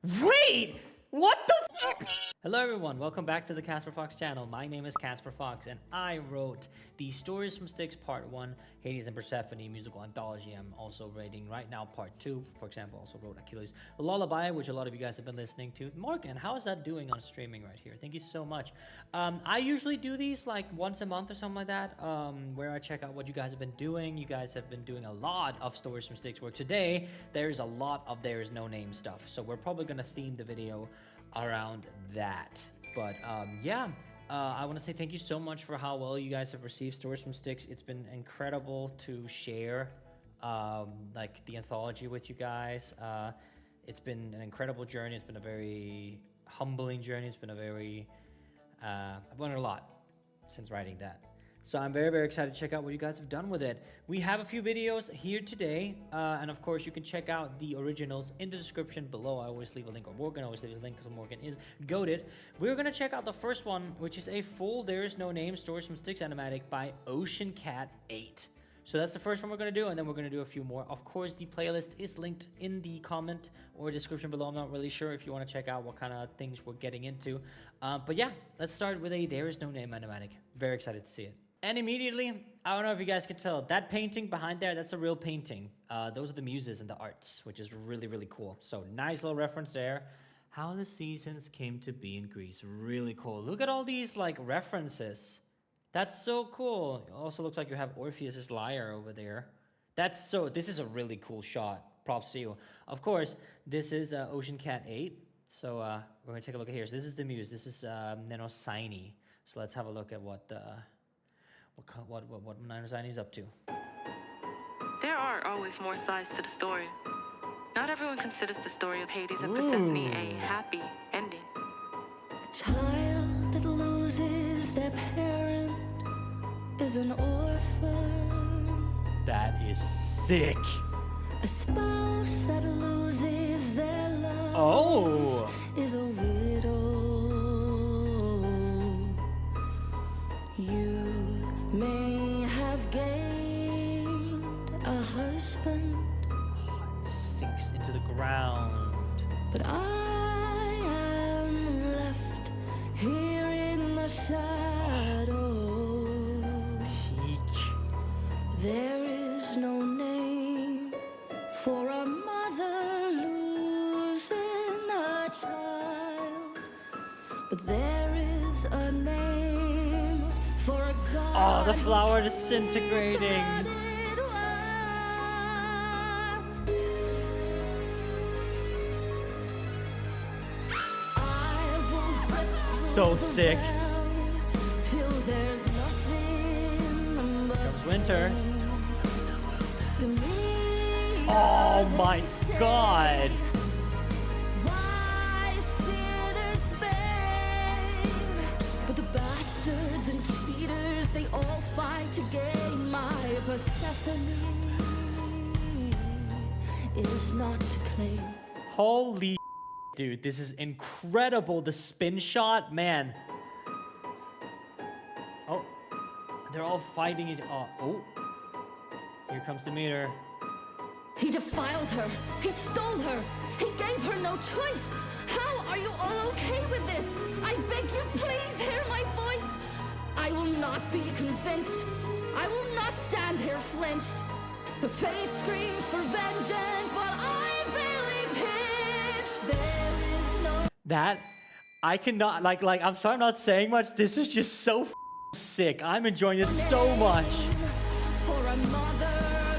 Wait! What the f? Hello everyone, welcome back to the Casper Fox channel. My name is Casper Fox and I wrote the Stories from Styx Part 1, Hades and Persephone musical anthology. I'm also writing right now Part 2. For example, also wrote Akira's Lullaby, which a lot of you guys have been listening to. Morgan, how is that doing on streaming right here? Thank you so much. I usually do these like once a month or something like that, where I check out what you guys have been doing. You guys have been doing a lot of Stories from Styx work. Today, there's a lot of There Is No Name stuff, so we're probably gonna theme the video around that. But I want to say thank you so much for how well you guys have received Stories from Styx. It's been incredible to share like the anthology with you guys. It's been an incredible journey. It's been a very humbling journey. It's been a very I've learned a lot since writing that. So I'm very, very excited to check out what you guys have done with it. We have a few videos here today, and of course you can check out the originals in the description below. I always leave a link, or Morgan always leaves a link because Morgan is goated. We're gonna check out the first one, which is a full There Is No Name Stories from Styx animatic by Ocean Cat 8. So that's the first one we're gonna do, and then we're gonna do a few more. Of course, the playlist is linked in the comment or description below. I'm not really sure if you want to check out what kind of things we're getting into. But yeah, let's start with a There Is No Name animatic. Very excited to see it. And immediately, I don't know if you guys could tell, that painting behind there, that's a real painting. Those are the muses and the arts, which is really, really cool. So nice little reference there. How the seasons came to be in Greece. Really cool. Look at all these like references. That's so cool. It also looks like you have Orpheus's lyre over there. This is a really cool shot. Props to you. Of course, this is Ocean Cat 8. So we're gonna take a look at here. So this is the muse. This is Nenosine. So let's have a look at what Nenosine is up to. There are always more sides to the story. Not everyone considers the story of Hades and Persephone a happy ending. A child that loses their parent is an orphan. That is sick. A spouse that loses their love is a widow. You may have gained a husband. It sinks into the ground. But I am left here in the shadows. Peak. There is no name for a mother losing a child, but there is a name for a god. Oh, the flower disintegrating. So sick. Comes winter. Oh my god. But the bastards and cheaters, they all fight to gain my Persephone is not to claim. Holy dude, this is incredible. The spin shot, man. Oh, they're all fighting each other. Oh, here comes Demeter. He defiled her. He stole her. He gave her no choice. How are you all okay with this? I beg you, please hear my voice. I will not be convinced. I will not stand here flinched. The fates scream for vengeance while I barely pitched. There is no... That, I cannot, like, I'm sorry I'm not saying much. This is just so sick. I'm enjoying this so much. For a mother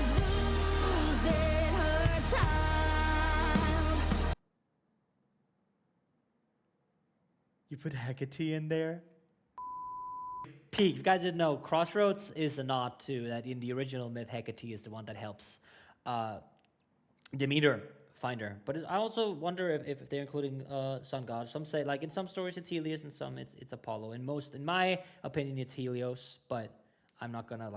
losing her child. You put Hecate in there? Peak. If you guys didn't know, Crossroads is a nod to that in the original myth, Hecate is the one that helps Demeter find her. But I also wonder if they're including sun gods. Some say, like in some stories it's Helios, and some it's Apollo. In my opinion, it's Helios. But I'm not gonna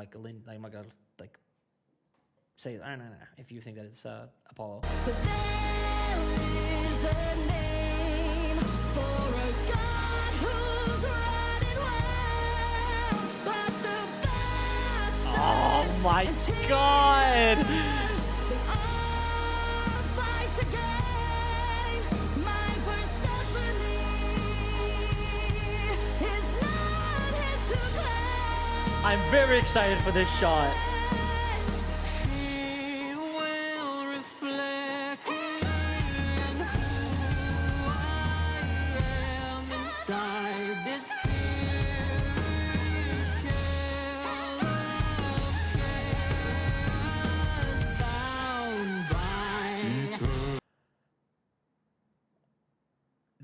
say I don't know if you think that it's Apollo. But there is a name for a god who's running well. But the best. Oh my god! They all fight to gain my I'm very excited for this shot.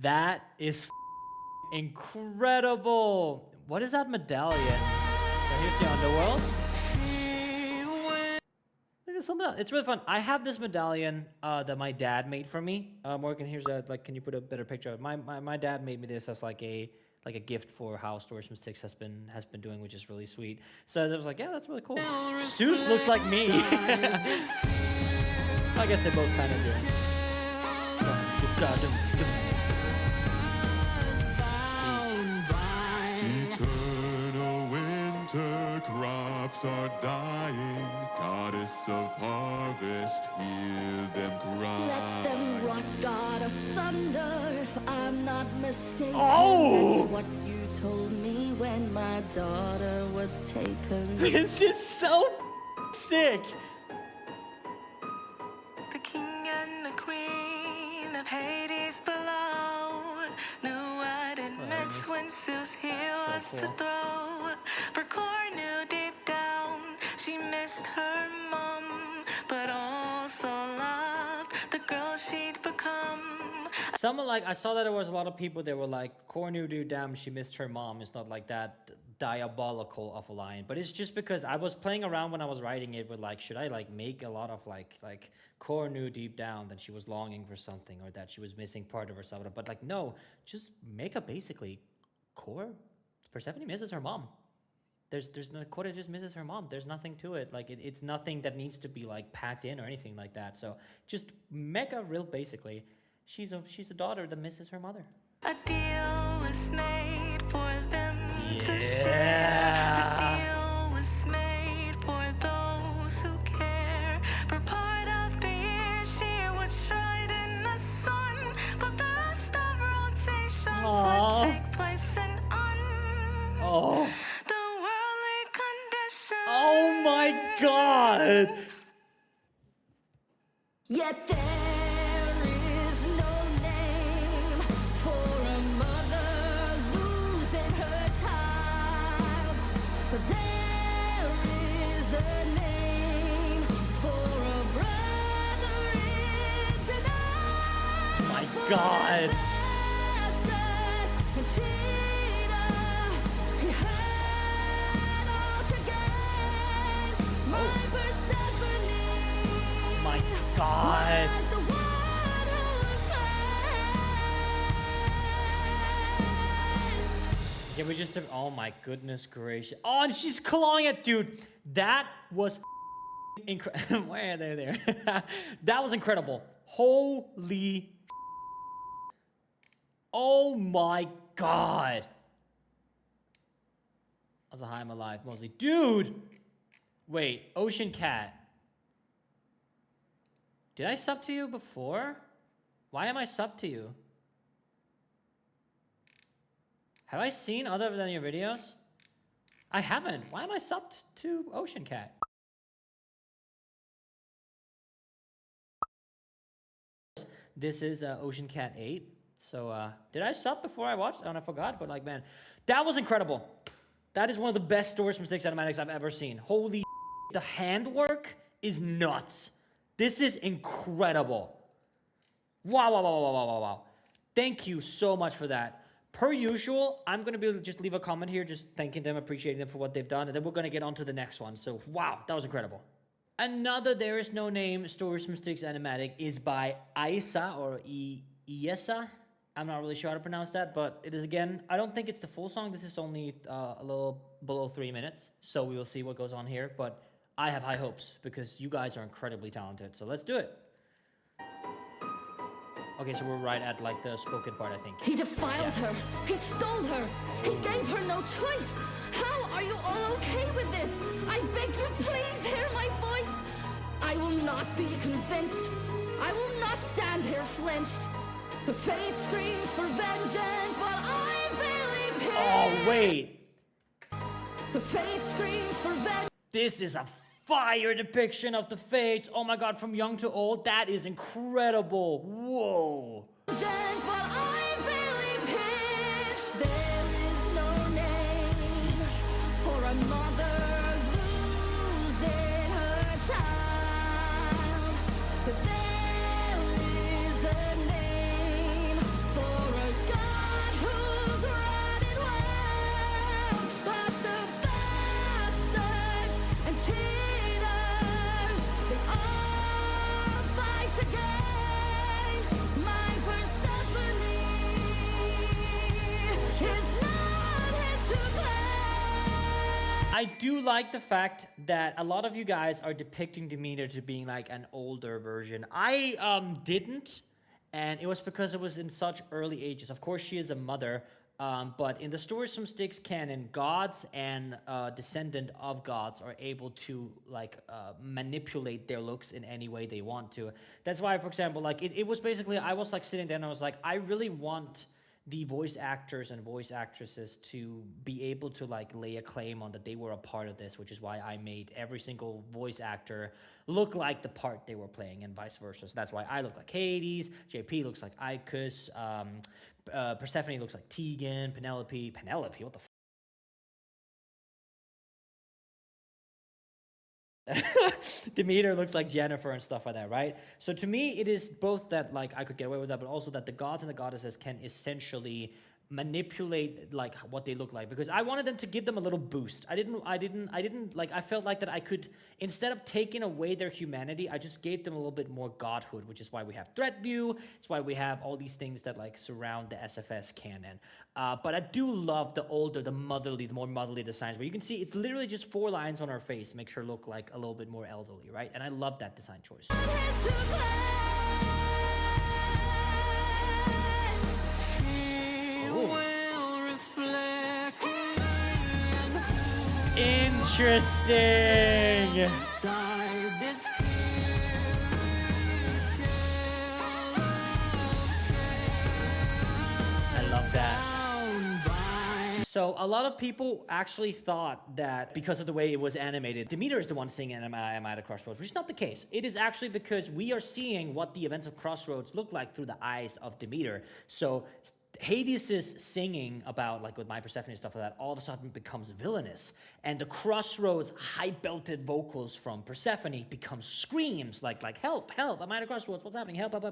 That is incredible. What is that medallion? So here's the underworld. Look at some of that. It's really fun. I have this medallion that my dad made for me. Morgan, here's a can you put a better picture of it? My dad made me this as like a gift for how Stories from Styx has been doing, which is really sweet. So I was like, yeah, that's really cool. Zeus looks like me. I guess they both kind of do. Crops are dying, goddess of harvest, hear them cry. Let them rot, God of thunder, if I'm not mistaken. Oh! That's what you told me when my daughter was taken. This is so sick. The king and the queen of Hades below knew what it meant when Zeus here So was cool. to throw. For Core knew deep down she missed her mom, but also loved the girl she'd become. Someone like I saw that there was a lot of people that were like, "Cornu, dude, damn, she missed her mom." It's not like that diabolical of a line, but it's just because I was playing around when I was writing it with like, should I like make a lot of like Cornu deep down that she was longing for something or that she was missing part of herself, but like no, just make a basically Core. Persephone misses her mom. There's no Cora just misses her mom. There's nothing to it. Like it's nothing that needs to be like packed in or anything like that. So just make a real basically. She's a daughter that misses her mother. A deal was made for them to share. Yeah. A deal was made for those who care. For part of the year she would shine in the sun, but the rest of rotations Aww. would take place in Oh. the worldly conditions. Oh my God. Yet there is no name for a mother losing her child. But there is a name for a brother in denial. My God. Bastard and cheater, he had all to gain. My Persephone. My God. Was the one who was slain. Can we just have, oh my goodness gracious. Oh, and she's clawing it, dude. That was incredible. Why are they there? That was incredible. Holy. Oh my God. I was a high, I'm alive mostly. Dude. Wait, Ocean Cat. Did I sub to you before? Why am I sub to you? Have I seen other than your videos? I haven't. Why am I subbed to Ocean Cat? This is Ocean Cat 8. So, did I sub before I watched? Oh, and I forgot, but like, man, that was incredible. That is one of the best Stories from Styx animatics I've ever seen. Holy the handwork is nuts. This is incredible. Wow, wow, wow, wow, wow, wow, wow. Thank you so much for that. Per usual, I'm going to be able to just leave a comment here, just thanking them, appreciating them for what they've done, and then we're going to get on to the next one. So, wow, that was incredible. Another There Is No Name Stories from Styx animatic is by Eyesa, or Eyesa. I'm not really sure how to pronounce that, but it is, again, I don't think it's the full song. This is only a little below 3 minutes, so we will see what goes on here, but I have high hopes because you guys are incredibly talented, so let's do it. Okay, so we're right at like the spoken part, I think. He defiled her. He stole her. He gave her no choice. How are you all okay with this? I beg you, please hear my voice. I will not be convinced. I will not stand here flinched. The fate screams for vengeance, but I believe him. Oh, wait. The fates scream for vengeance. This is a fire depiction of the fates. Oh my god, from young to old, that is incredible. Whoa. But I've barely pitched. There is no name for a mother losing her child. But there is a name for a God who's running wild. But the bastards and cheaters, they all fight to gain. My Persephone is not his to blame. I do like the fact that a lot of you guys are depicting Demeter to being like an older version. I didn't, and it was because it was in such early ages. Of course, she is a mother, but in the Stories from Styx canon, gods and descendant of gods are able to like manipulate their looks in any way they want to. That's why, for example, like it was basically, I was like sitting there and I was like, I really want the voice actors and voice actresses to be able to like lay a claim on that they were a part of this, which is why I made every single voice actor look like the part they were playing and vice versa. So that's why I look like Hades, JP looks like Icus, Persephone looks like Tegan, Penelope, what the Demeter looks like Jennifer and stuff like that, right? So to me, it is both that like I could get away with that, but also that the gods and the goddesses can essentially manipulate like what they look like, because I wanted them to give them a little boost. I didn't like, I felt like that I could, instead of taking away their humanity, I just gave them a little bit more godhood, which is why we have threat view. It's why we have all these things that like surround the SFS canon. But I do love the older, the more motherly designs, where you can see it's literally just 4 lines on her face, makes her look like a little bit more elderly, right? And I love that design choice. Interesting. I love that. So a lot of people actually thought that because of the way it was animated, Demeter is the one seeing Am I at a Crossroads, which is not the case. It is actually because we are seeing what the events of Crossroads look like through the eyes of Demeter. So Hades' singing about, like with My Persephone and stuff like that, all of a sudden becomes villainous. And the Crossroads high-belted vocals from Persephone become screams like help, I'm at a crossroads, what's happening, help. Which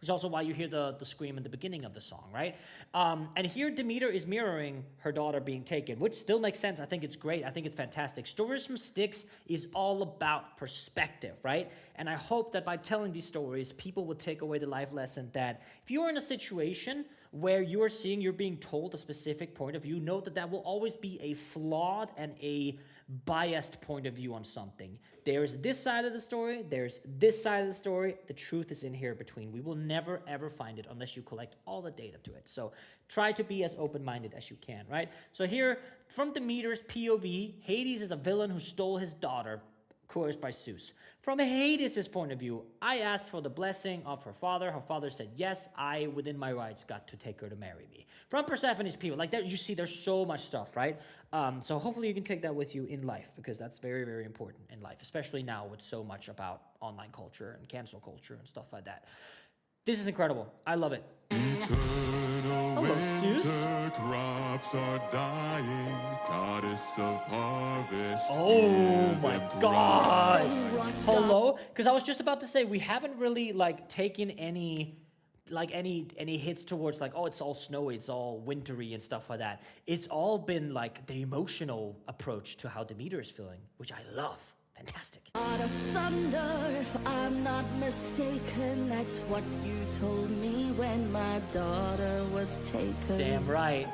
is also why you hear the scream in the beginning of the song, right? And here Demeter is mirroring her daughter being taken, which still makes sense. I think it's great. I think it's fantastic. Stories from Styx is all about perspective, right? And I hope that by telling these stories, people will take away the life lesson that if you're in a situation where you're being told a specific point of view, know that that will always be a flawed and a biased point of view on something. There's this side of the story, there's this side of the story, the truth is in here between. We will never ever find it unless you collect all the data to it. So try to be as open-minded as you can, right? So here, from Demeter's POV, Hades is a villain who stole his daughter, coerced by Zeus. From Hades' point of view, I asked for the blessing of her father. Her father said, yes, I, within my rights, got to take her to marry me. From Persephone's people, like that, you see there's so much stuff, right? So hopefully you can take that with you in life, because that's very, very important in life, especially now with so much about online culture and cancel culture and stuff like that. This is incredible. I love it. Hello, Zeus. Crops are dying, goddess of harvest. Oh my God! Hello, because I was just about to say we haven't really like taken any hits towards like, oh, it's all snowy, it's all wintry and stuff like that. It's all been like the emotional approach to how Demeter is feeling, which I love. Fantastic. God of thunder, if I'm not mistaken, that's what you told me when my daughter was taken. Damn right.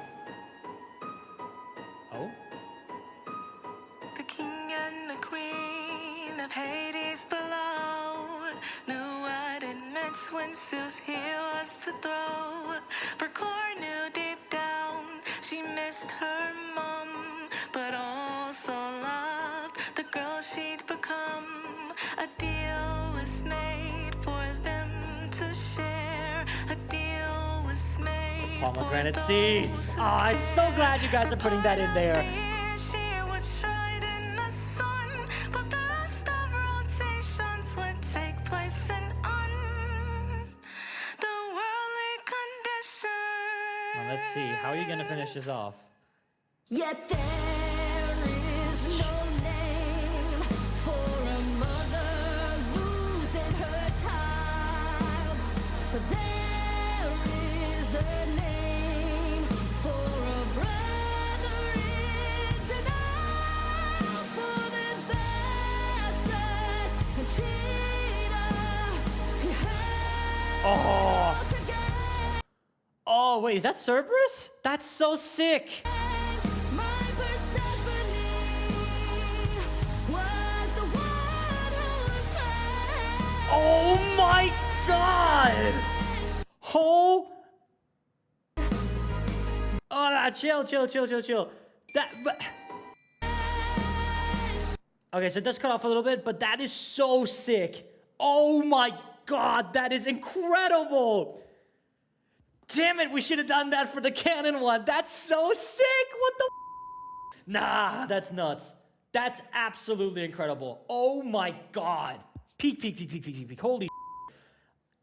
Oh? The king and the queen of Hades below knew what it meant when Zeus here was to throw. For Core knew deep down she missed her mom, but also loved the girl she'd become. A deal was made for them to share. A deal was made Pomegranate for seeds. those Oh, I'm so glad you guys are putting that in there. She would Let's see. How are you gonna finish this off? Yet there is no name for a mother losing her child. But there is a name for a brother in denial, for the bastard and cheater. He held together. Oh, wait, is that Cerberus? That's so sick. My Persephone was the one who was slain. Oh my god! Oh. Oh, nah, chill. Okay, so it does cut off a little bit, but that is so sick. Oh my god, that is incredible. Damn it, we should have done that for the canon one. That's so sick. What the? Nah, that's nuts. That's absolutely incredible. Oh my god. Peak. Holy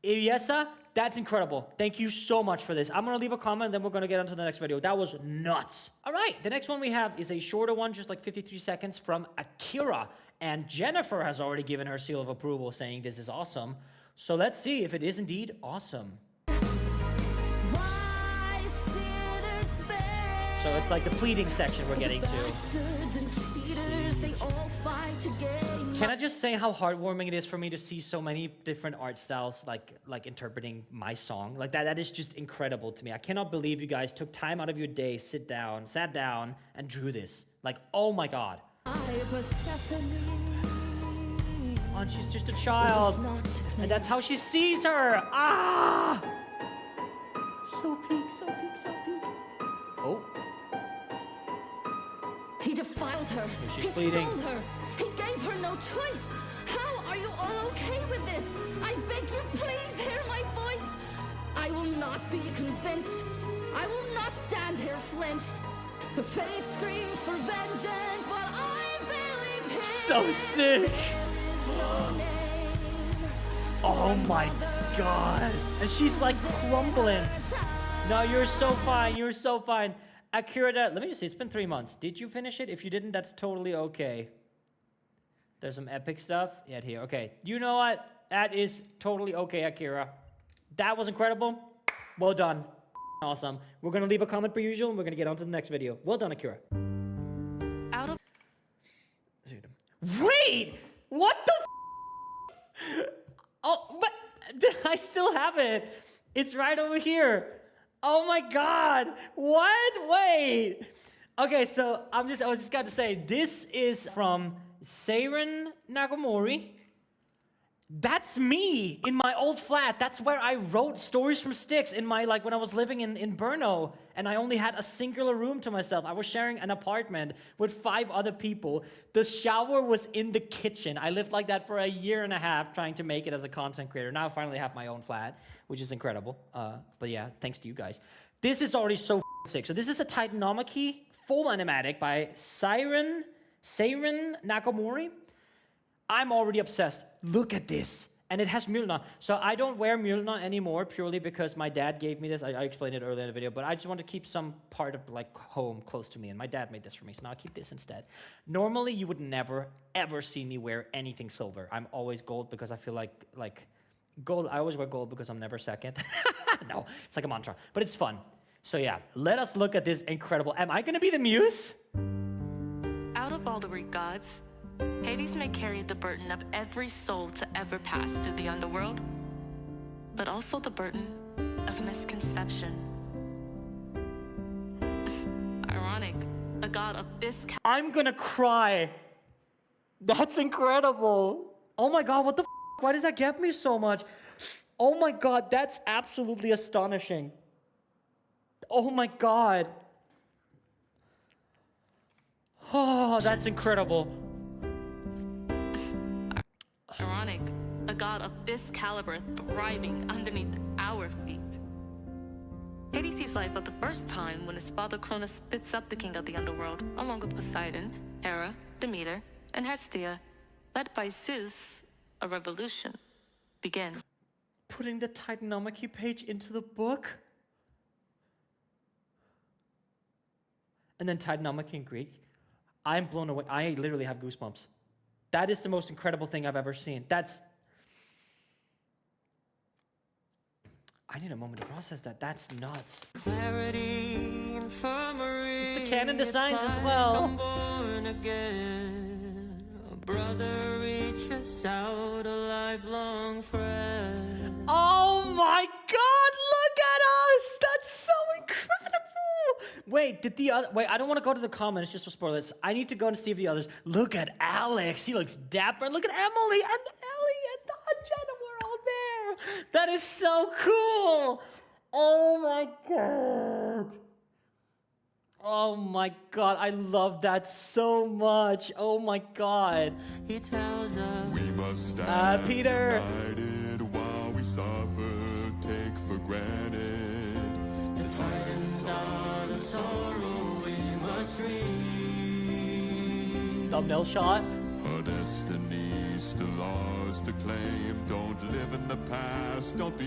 Eyesa, that's incredible. Thank you so much for this. I'm gonna leave a comment, then we're gonna get on to the next video. That was nuts. All right, the next one we have is a shorter one, just like 53 seconds from Akira. And Jennifer has already given her seal of approval, saying this is awesome. So let's see if it is indeed awesome. Why sinners spare? So it's like the pleading section we're getting to. Bastards and cheaters, they all fight to gain. Can I just say how heartwarming it is for me to see so many different art styles like interpreting my song? Like that is just incredible to me. I cannot believe you guys took time out of your day, sat down and drew this. Like, oh my god. My Persephone Oh, and she's just a child. And that's how she sees her. Ah! So peak. Oh. He defiled her. She's He bleeding. stole her. He gave her no choice. How are you all okay with this? I beg you, please hear my voice. I will not be convinced. I will not stand here flinched. The fates scream for vengeance, but I believe him. So sick. There is no name. Oh my god. And she's like crumbling. No, you're so fine. Akira, let me just see, it's been 3 months. Did you finish it? If you didn't, that's totally okay. There's some epic stuff yet here. Okay, you know what? That is totally okay, Akira. That was incredible. Well done. Awesome. We're gonna leave a comment per usual, and we're gonna get on to the next video. Well done, Akira. Out of Wait! What the Oh, but I still have it. It's right over here. Oh my god. What? Wait. Okay, so I was just got to say, this is from Seiren Nagamori. That's me in my old flat. That's where I wrote stories from Styx in my, when I was living in Brno, and I only had a singular room to myself. I was sharing an apartment with 5 other people. The shower was in the kitchen. I lived like that for a year and a half trying to make it as a content creator. Now I finally have my own flat, which is incredible. But yeah, thanks to you guys. This is already so sick. So this is a Titanomachy full animatic by Seiren Nagamori. I'm already obsessed. Look at this. And it has Mjolnir. So I don't wear Mjolnir anymore purely because my dad gave me this. I explained it earlier in the video, but I just want to keep some part of home close to me. And my dad made this for me, so now I'll keep this instead. Normally, you would never, ever see me wear anything silver. I'm always gold because I feel like gold. I always wear gold because I'm never second. No, it's like a mantra, but it's fun. So yeah, let us look at this incredible. Am I going to be the muse? Out of all the Greek gods, Hades may carry the burden of every soul to ever pass through the underworld, but also the burden of misconception. Ironic, a god of this I'm gonna cry. That's incredible. Oh my god, what the f? Why does that get me so much? Oh my god, that's absolutely astonishing. Oh my god. Oh, that's incredible. Ironic, a god of this caliber thriving underneath our feet. Hades sees life for the first time when his father Cronus spits up the king of the underworld, along with Poseidon, Hera, Demeter, and Hestia. Led by Zeus, a revolution begins. Putting the Titanomachy page into the book? and then Titanomachy in Greek. I'm blown away. I literally have goosebumps. That is the most incredible thing I've ever seen. I need a moment to process that. That's nuts. Clarity, infirmary, the canon designs as well. I'm born again. A brother reaches out, a lifelong friend. Oh my God! Look at us! That's so incredible. Wait, I don't want to go to the comments just for spoilers. I need to go and see if the others. Look at Alex. He looks dapper. Look at Emily and Ellie and Jenna. We're all there. That is so cool. Oh my God. Oh my God. I love that so much. Oh my God. He tells us We must stand Peter. united while we suffer, take for granted. the titans are the sorrow we must read. Thumbnail shot. Our destiny still ours to claim. Don't live in the past, don't be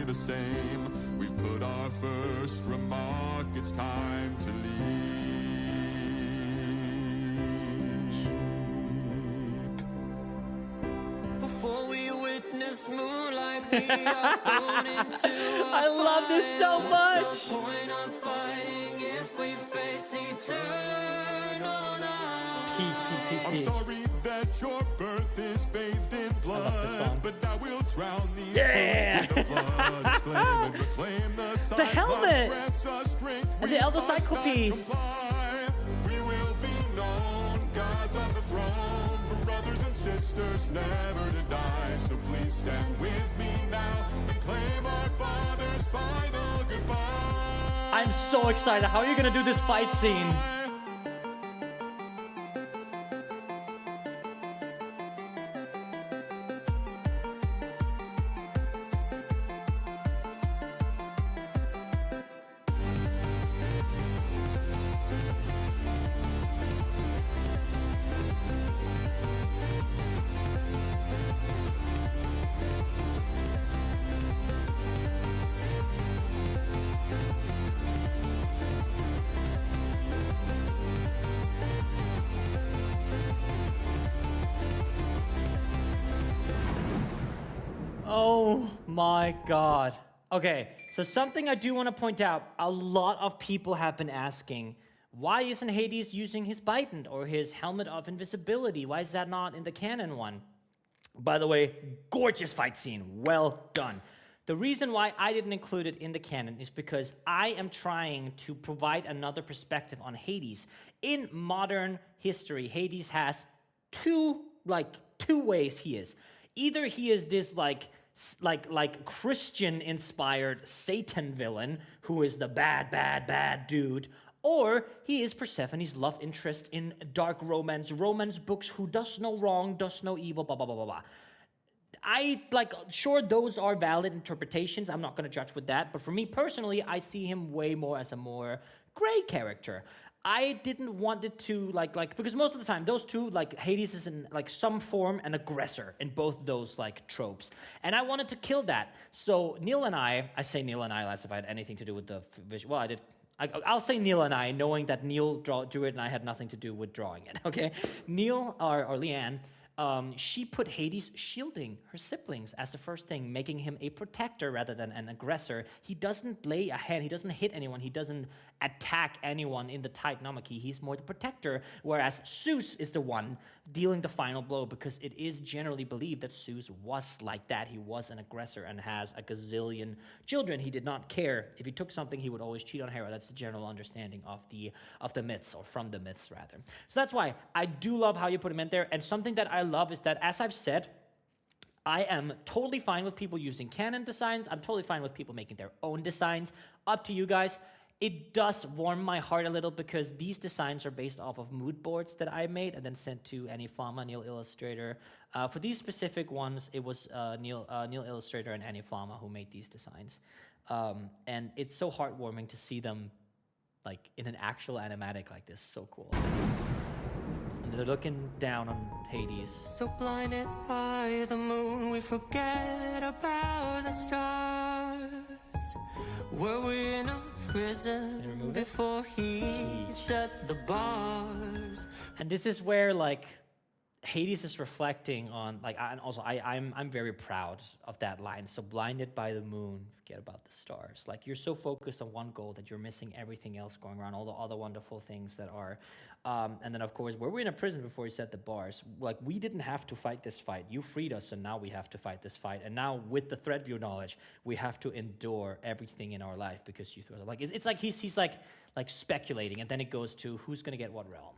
the same. We've put our first remark, it's time to leave. Before we witness moonlight, we are thrown into a I love this so What's the much. point of fighting if we face eternal night? I'm sorry that your birth is bathed in this song. blood, but now we'll drown these Yeah. books with the blood. Exclaim and reclaim The helmet. grants us strength. And We the Elder must not Cyclopes. comply. We will be known, gods on the throne, brothers and sisters never to die. So please stand with me now and claim our father's final goodbye. I'm so excited. How are you going to do this fight scene? Oh my God. Okay, so something I do want to point out. A lot of people have been asking, why isn't Hades using his Bident or his helmet of invisibility? Why is that not in the canon one? By the way, gorgeous fight scene. Well done. The reason why I didn't include it in the canon is because I am trying to provide another perspective on Hades. In modern history, Hades has two ways he is. Either he is this like Christian-inspired Satan villain who is the bad dude, or he is Persephone's love interest in dark romance books who does no wrong, does no evil, blah, blah, blah, blah, blah. Sure, those are valid interpretations. I'm not going to judge with that. But for me personally, I see him way more as a more gray character. I didn't want it to, because most of the time, those two, Hades is in, some form an aggressor in both those, tropes. And I wanted to kill that. So Neil and I say Neil and I as if I had anything to do with the vision. Well, I did. I'll say Neil and I, knowing that Neil drew it and I had nothing to do with drawing it, okay? Neil, or Leanne, she put Hades shielding her siblings as the first thing, making him a protector rather than an aggressor. He doesn't lay a hand, he doesn't hit anyone, he doesn't attack anyone in the Titanomachy. He's more the protector, whereas Zeus is the one dealing the final blow, because it is generally believed that Zeus was like that. He was an aggressor and has a gazillion children. He did not care. If he took something, he would always cheat on Hera. That's the general understanding of the myths, or from the myths, rather. So that's why I do love how you put him in there. And something that I love is that, as I've said, I am totally fine with people using canon designs. I'm totally fine with people making their own designs. Up to you guys. It does warm my heart a little, because these designs are based off of mood boards that I made and then sent to Anifama, Neil Illustrator. For these specific ones, it was Neil Illustrator and Anifama who made these designs. And it's so heartwarming to see them in an actual animatic like this. So cool. And they're looking down on Hades. So blinded by the moon, we forget about the stars. Were we in a prison before he set the bars. And this is where like Hades is reflecting on like, and also I'm very proud of that line. So blinded by the moon, forget about the stars. Like you're so focused on one goal that you're missing everything else going around, all the other wonderful things that are. And then of course, where we're in a prison before you set the bars, like we didn't have to fight this fight. You freed us, and now we have to fight this fight. And now with the thread view knowledge, we have to endure everything in our life because you threw us. Like it's like he's like speculating, and then it goes to who's gonna get what realm.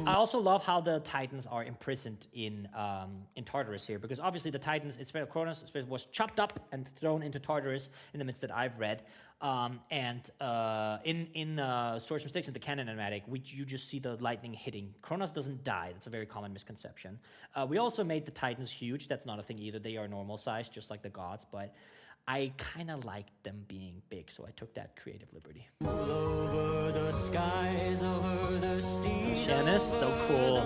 I also love how the Titans are imprisoned in Tartarus here, because obviously the Titans, especially Kronos, was chopped up and thrown into Tartarus in the midst that I've read. In Stories from Styx in the canon animatic, you just see the lightning hitting. Kronos doesn't die. That's a very common misconception. We also made the Titans huge. That's not a thing either. They are normal size, just like the gods, but I kind of liked them being big, so I took that creative liberty. Over the skies, over the seas, Janice, so cool.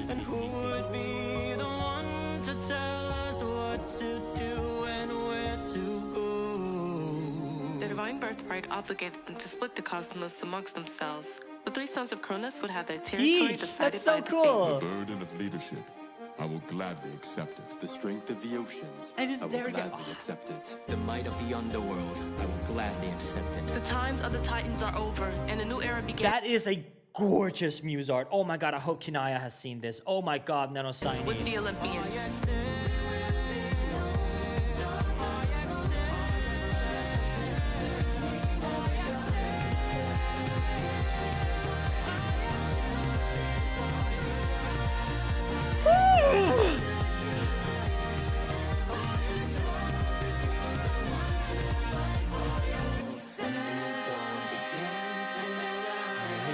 And who would be the one to tell us what to do and where to go? The divine birthright obligated them to split the cosmos amongst themselves. The three sons of Cronus would have their territory decided That's so by the cool. The burden of leadership, I will gladly accept it. The strength of the oceans, I just will there we go. gladly accept it. The might of the underworld, I will gladly accept it. The times of the Titans are over, and a new era begins. That is a gorgeous muse art. Oh my god, I hope Kinaya has seen this. Oh my god, with Nanosine. the Olympians.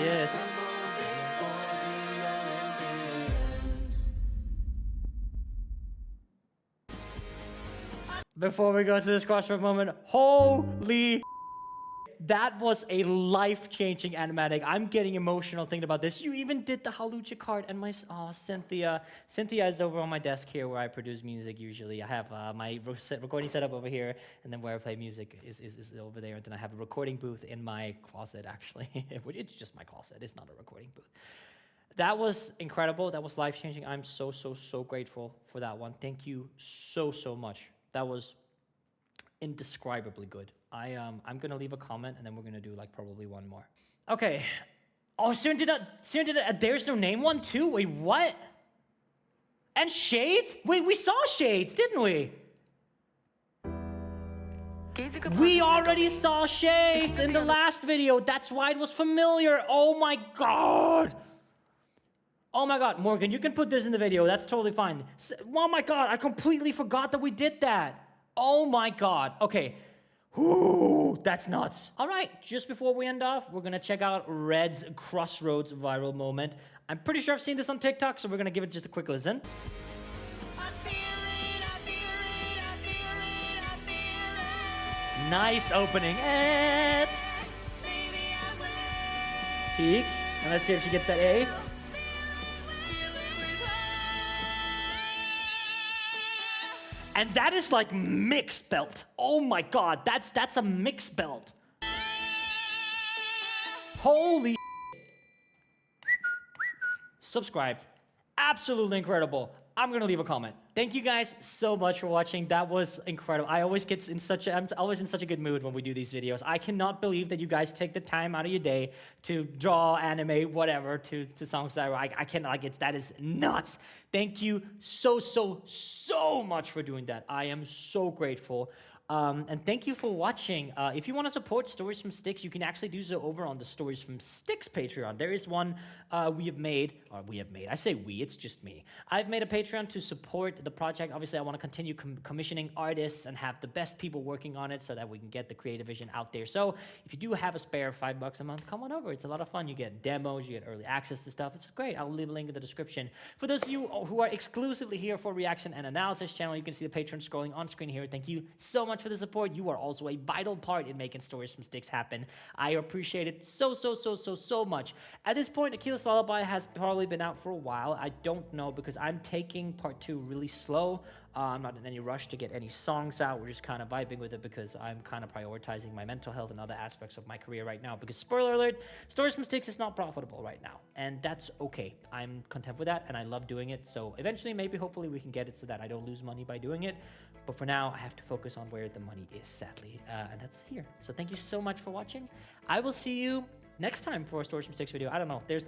Yes. Before we go to this crossroad moment, holy, that was a life-changing animatic. I'm getting emotional thinking about this. You even did the Halucha card, and Cynthia is over on my desk here where I produce music usually. I have my recording setup over here, and then where I play music is over there, and then I have a recording booth in my closet actually. It's just my closet, it's not a recording booth. That was incredible, that was life-changing. I'm so grateful for that one. Thank you so much. That was indescribably good. I'm gonna leave a comment, and then we're gonna do like probably one more. Okay. Oh, Seiren did a There's No Name one too? Wait, what? And Shades? Wait, we saw Shades, didn't we? We already saw Shades in the last video. That's why it was familiar. Oh my god. Oh my god, Morgan, you can put this in the video. That's totally fine. Oh my god, I completely forgot that we did that. Oh my god. Okay. Ooh, that's nuts. All right, just before we end off, we're gonna check out Red's Crossroads viral moment. I'm pretty sure I've seen this on TikTok, so we're gonna give it just a quick listen. Nice opening. And peek. And let's see if she gets that A. And that is like mixed belt. Oh my god, that's a mixed belt. Holy subscribed. Absolutely incredible. I'm gonna leave a comment. Thank you guys so much for watching. That was incredible. I'm always in such a good mood when we do these videos. I cannot believe that you guys take the time out of your day to draw, animate, whatever, to songs that I cannot, like, that is nuts. Thank you so much for doing that. I am so grateful. And thank you for watching. If you want to support Stories from Styx, you can actually do so over on the Stories from Styx Patreon. There is one we have made. I say we, it's just me. I've made a Patreon to support the project. Obviously, I want to continue commissioning artists and have the best people working on it so that we can get the creative vision out there. So if you do have a spare $5 a month, come on over. It's a lot of fun. You get demos, you get early access to stuff. It's great. I'll leave a link in the description. For those of you who are exclusively here for Reaction and Analysis channel, you can see the Patreon scrolling on screen here. Thank you so much for the support. You are also a vital part in making Stories from Styx happen. I appreciate it so much. At this point, Akila's Lullaby has probably been out for a while. I don't know, because I'm taking part 2 really slow. I'm not in any rush to get any songs out. We're just kind of vibing with it because I'm kind of prioritizing my mental health and other aspects of my career right now. Because spoiler alert, Stories from Styx is not profitable right now. And that's okay. I'm content with that and I love doing it. So eventually, maybe, hopefully we can get it so that I don't lose money by doing it. But for now, I have to focus on where the money is, sadly. And that's here. So thank you so much for watching. I will see you next time for a Stories from Styx video. I don't know. There's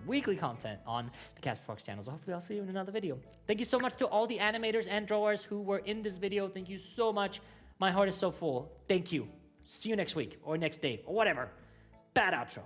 weekly content on the Casper Fox channel. So hopefully I'll see you in another video. Thank you so much to all the animators and drawers who were in this video. Thank you so much. My heart is so full. Thank you. See you next week or next day or whatever. Bad outro.